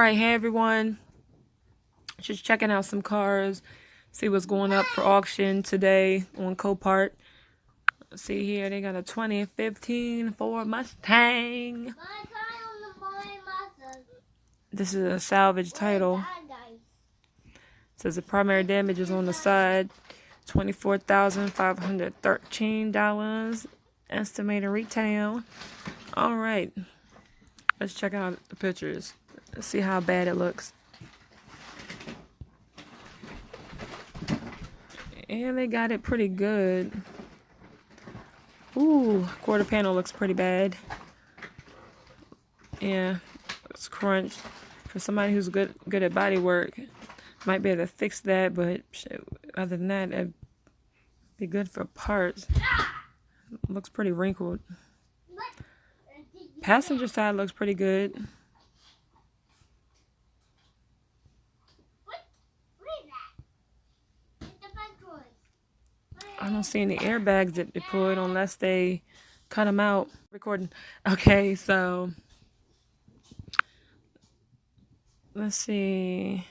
Alright, hey everyone. Just checking out some cars. See what's going up for auction today on Copart. See here, they got a 2015 Ford Mustang. This is a salvage title. It says the primary damage is on the side. $24,513. Estimated retail. Alright. Let's check out the pictures. Let's see how bad it looks. And they got it pretty good. Ooh, quarter panel looks pretty bad. Yeah, it's crunched. For somebody who's good at body work, might be able to fix that, but other than that, it'd be good for parts. Looks pretty wrinkled. Passenger side looks pretty good. I don't see any airbags that deployed unless they cut them out. Recording. Okay, so let's see.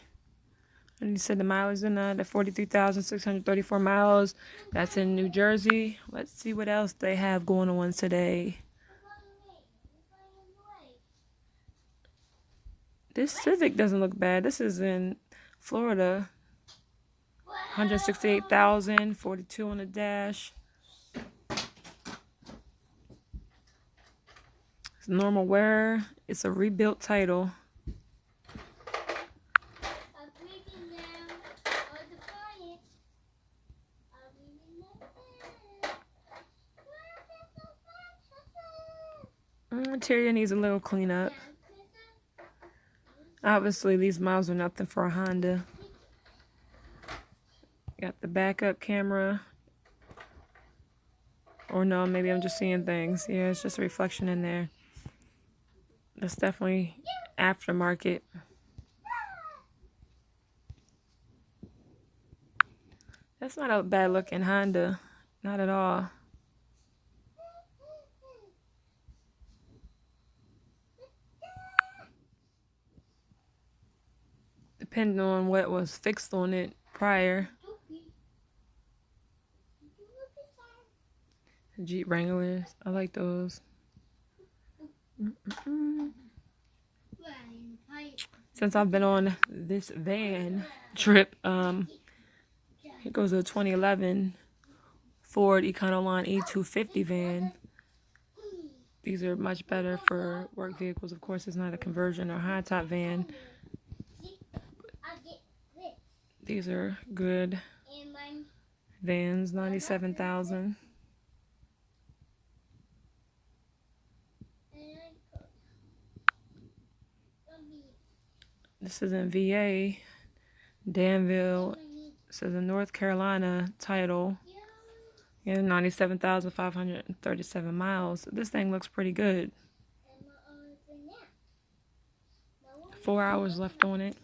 And you said the mileage in that at 43,634 miles. That's in New Jersey. Let's see what else they have going on today. This Civic doesn't look bad. This is in Florida. 168,000, 42 on the dash. It's normal wear. It's a rebuilt title. Interior needs a little cleanup. Obviously, these miles are nothing for a Honda. Got the backup camera. Or no, maybe I'm just seeing things. Yeah, it's just a reflection in there. That's definitely aftermarket. That's not a bad looking Honda. Not at all. Depending on what was fixed on it prior. Jeep Wranglers. I like those. Since I've been on this van trip, here goes a 2011 Ford Econoline E250 van. These are much better for work vehicles. Of course, it's not a conversion or high top van. These are good vans, 97,000. This is in VA, Danville. This is a North Carolina title. Yeah, 97,537 miles. This thing looks pretty good. 4 hours left on it.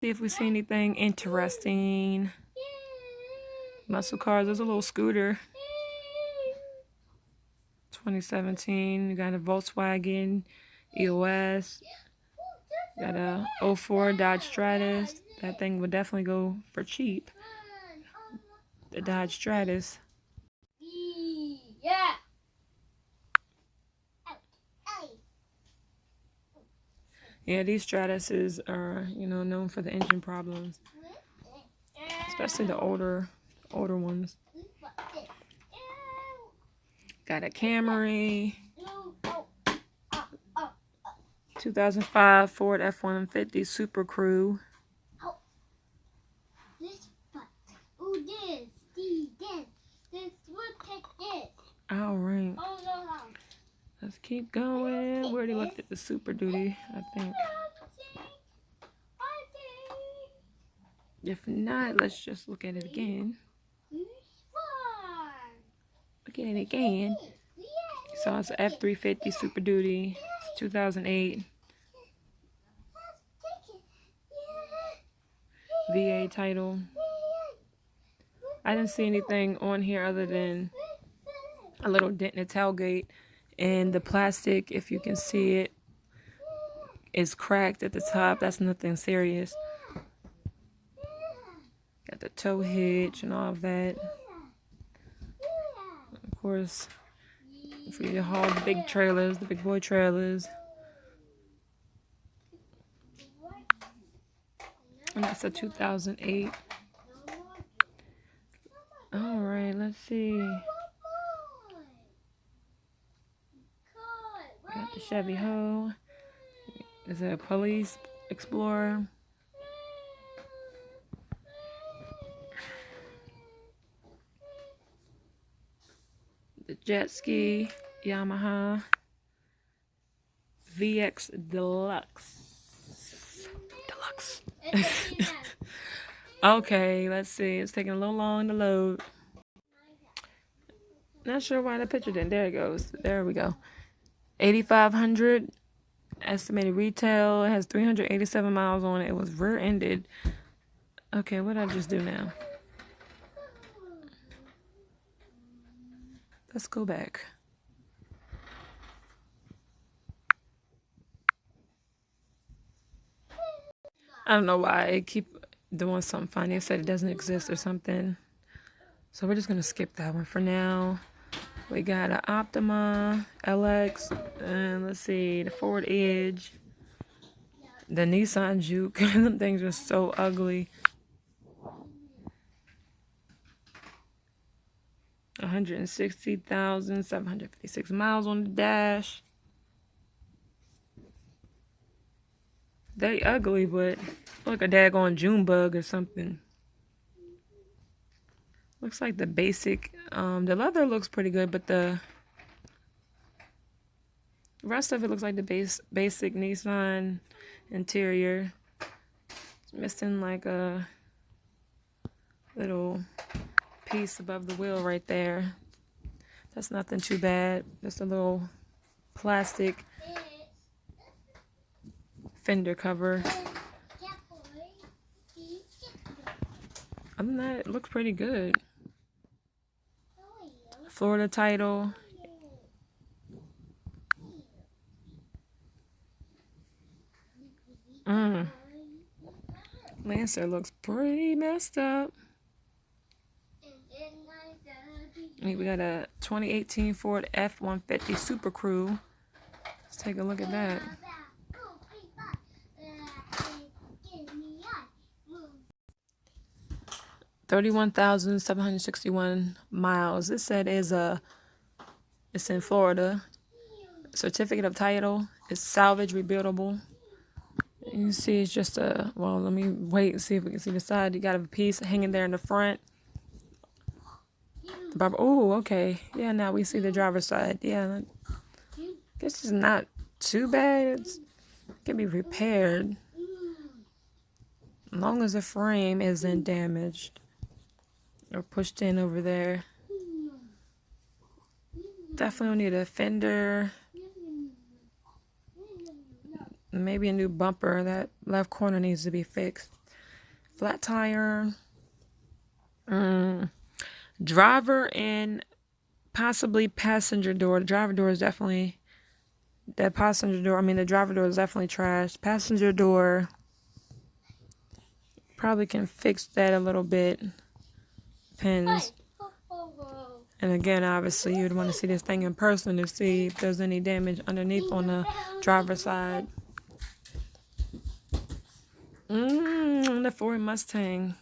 See if we see anything interesting. Muscle cars. There's a little scooter. 2017. You got a Volkswagen EOS. Got a 04 Dodge Stratus. That thing would definitely go for cheap. The Dodge Stratus. Yeah. Yeah, these Stratuses are, known for the engine problems. Especially the older ones. Got a Camry. 2005 Ford F-150 Super Crew. All right. Let's keep going. We already looked at the Super Duty, I think. If not, let's just look at it again. Look at it again. So it's an F-350 Super Duty. It's 2008. VA title. I didn't see anything on here other than a little dent in the tailgate And the plastic, if you can see it, is cracked at the top. That's nothing serious. Got the tow hitch and all of that. Of course, for you to haul the big trailers, the big boy trailers. And that's a 2008. All right, let's see. Got the Chevy Ho. Is it a Police Explorer? The jet ski Yamaha VX Deluxe. Okay, let's see. It's taking a little long to load. Not sure why the picture didn't. There it goes. There we go. 8,500 estimated retail. It has 387 miles on it. It was rear-ended. Okay, what did I just do now? Let's go back. I don't know why it keep doing something funny. It said it doesn't exist or something. So we're just gonna skip that one for now. We got an Optima LX, and let's see, the Ford Edge, the Nissan Juke. Them things are so ugly. 160,756 miles on the dash. They ugly, but look, a daggone June bug or something. Looks like the basic, the leather looks pretty good, but the rest of it looks like the basic Nissan interior. It's missing like a little piece above the wheel right there. That's nothing too bad. Just a little plastic fender cover. Other than that, it looks pretty good. Florida title. Lancer looks pretty messed up. We got a 2018 Ford F-150 Super Crew. Let's take a look at that. 31,761 miles. It said it's in Florida. Certificate of title. It's salvage rebuildable. You can see it's just well, let me wait and see if we can see the side. You got a piece hanging there in the front. Oh, okay. Yeah, now we see the driver's side. Yeah, this is not too bad. It can be repaired. As long as the frame isn't damaged or pushed in over there. Definitely need a fender. Maybe a new bumper. That left corner needs to be fixed. Flat tire. Driver and possibly passenger door. The driver door is definitely... the driver door is definitely trashed. Passenger door... probably can fix that a little bit. Depends. And again, obviously, you'd want to see this thing in person to see if there's any damage underneath on the driver's side. The Ford Mustang.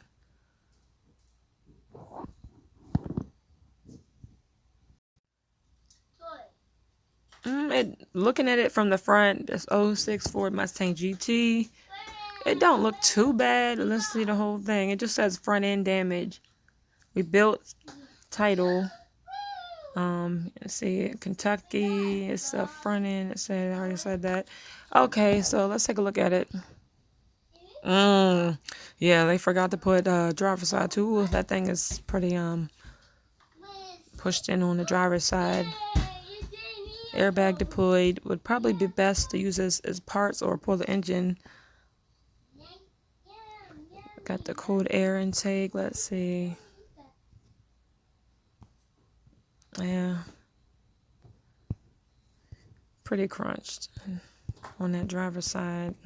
Looking at it from the front, this 06 Ford Mustang GT. It don't look too bad. Let's see the whole thing. It just says front end damage. We built title. Let's see, Kentucky. It's a front end. I already said that. Okay, so let's take a look at it. Yeah, they forgot to put driver's side too. That thing is pretty pushed in on the driver's side. Airbag deployed. Would probably be best to use this as parts or pull the engine. Got the cold air intake. Let's see. Yeah. pretty crunched on that driver's side.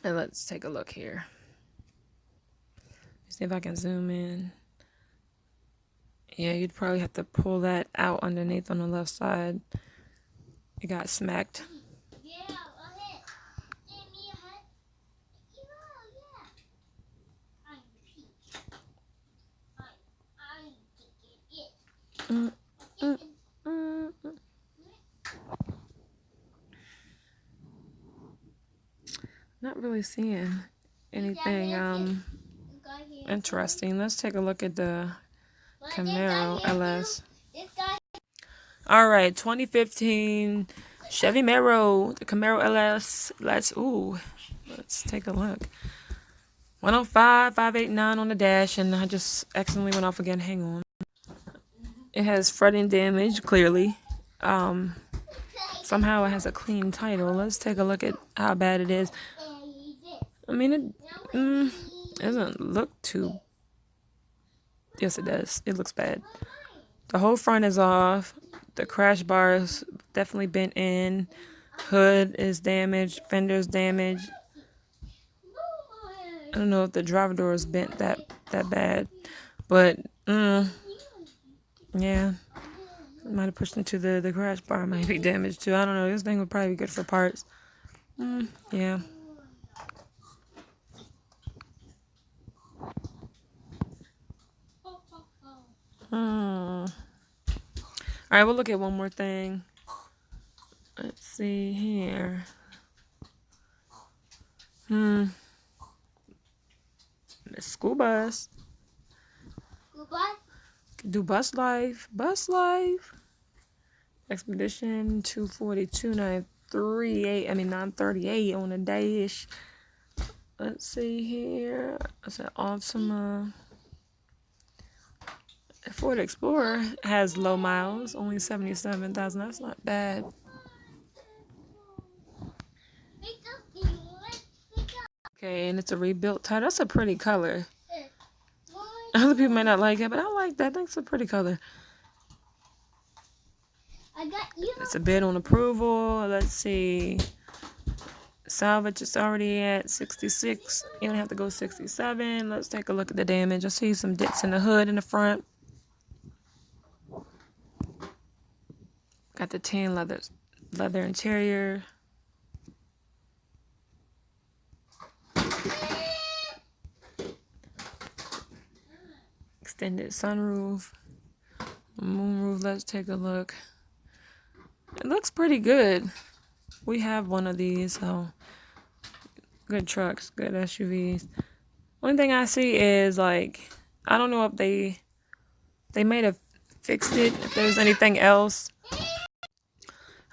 And let's take a look here. See if I can zoom in. Yeah, you'd probably have to pull that out underneath on the left side. It got smacked. Not really seeing anything interesting. Let's take a look at the Camaro LS. All right, 2015 Chevy Camaro, the Camaro LS. Let's take a look. 105, 589 on the dash, and I just accidentally went off again. Hang on. It has fretting damage, clearly. Somehow it has a clean title. Let's take a look at how bad it is. I mean, it doesn't look too... Yes, it does. It looks bad. The whole front is off. The crash bar is definitely bent in. Hood is damaged. Fender's damaged. I don't know if the driver door is bent that bad. But, yeah. Might have pushed into the crash bar. Might be damaged too. I don't know. This thing would probably be good for parts. Yeah. All right, we'll look at one more thing. Let's see here. The school bus. School bus? Do bus life. Bus life. Expedition 242 938 on the dash. Let's see here. It's an Altima. Ford Explorer has low miles, only 77,000. That's not bad. Okay, and it's a rebuilt title. That's a pretty color. Other people may not like it, but I like that. I think it's a pretty color. It's a bid on approval. Let's see. Salvage is already at 66. You don't have to go 67. Let's take a look at the damage. I see some dents in the hood in the front. Got the tan leather interior. Extended sunroof. Moonroof. Let's take a look. It looks pretty good. We have one of these, so good trucks, good SUVs. One thing I see is, like, I don't know if they might have fixed it, if there's anything else.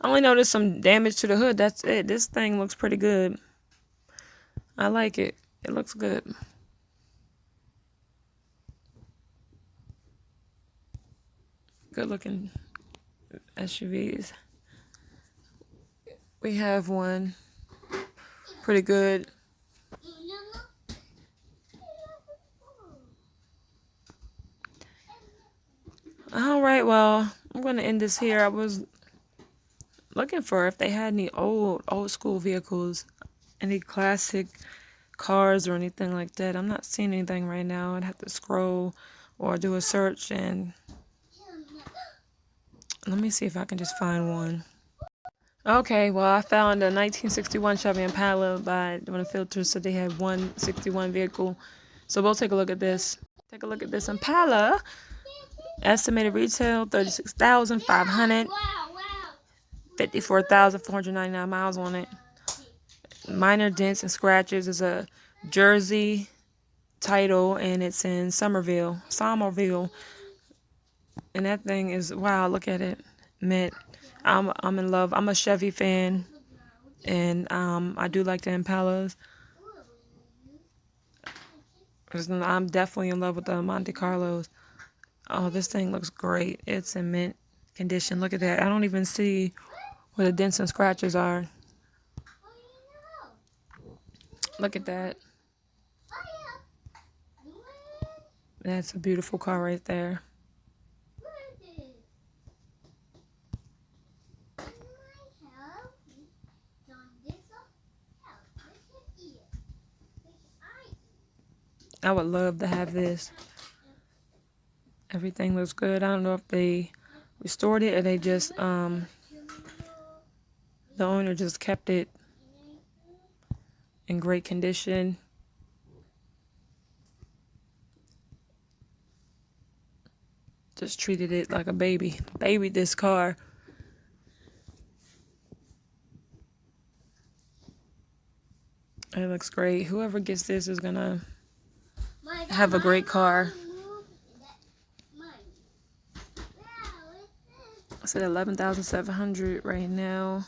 I only noticed some damage to the hood. That's it. This thing looks pretty good. I like it. It looks good. Good looking SUVs. We have one. Pretty good. Alright, well, I'm going to end this here. I was looking for if they had any old school vehicles, any classic cars or anything like that. I'm not seeing anything right now. I'd have to scroll or do a search, and let me see if I can just find one. Okay, well, I found a 1961 Chevy Impala by doing a filter, so they had 161 vehicle. So we'll take a look at this. Take a look at this Impala. Estimated retail 36,500. 54,499 miles on it. Minor dents and scratches. Is a Jersey title, and it's in Somerville. And that thing is, wow, look at it. Mint. I'm in love. I'm a Chevy fan, and I do like the Impalas. I'm definitely in love with the Monte Carlos. Oh, this thing looks great. It's in mint condition. Look at that. I don't even see where the dents and scratches are. Look at that. That's a beautiful car right there. I would love to have this. Everything looks good. I don't know if they restored it or they just the owner just kept it in great condition. Just treated it like a baby. Babied this car. It looks great. Whoever gets this is gonna have a great car. It's at 11,700 right now.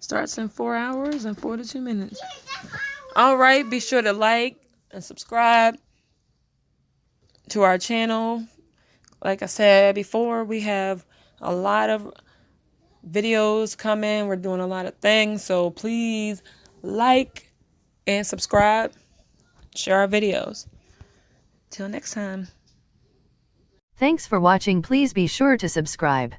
Starts in 4 hours and 42 minutes. All right, be sure to like and subscribe to our channel. Like I said before, we have a lot of videos coming. We're doing a lot of things, so please like and subscribe. Share our videos. Till next time. Thanks for watching. Please be sure to subscribe.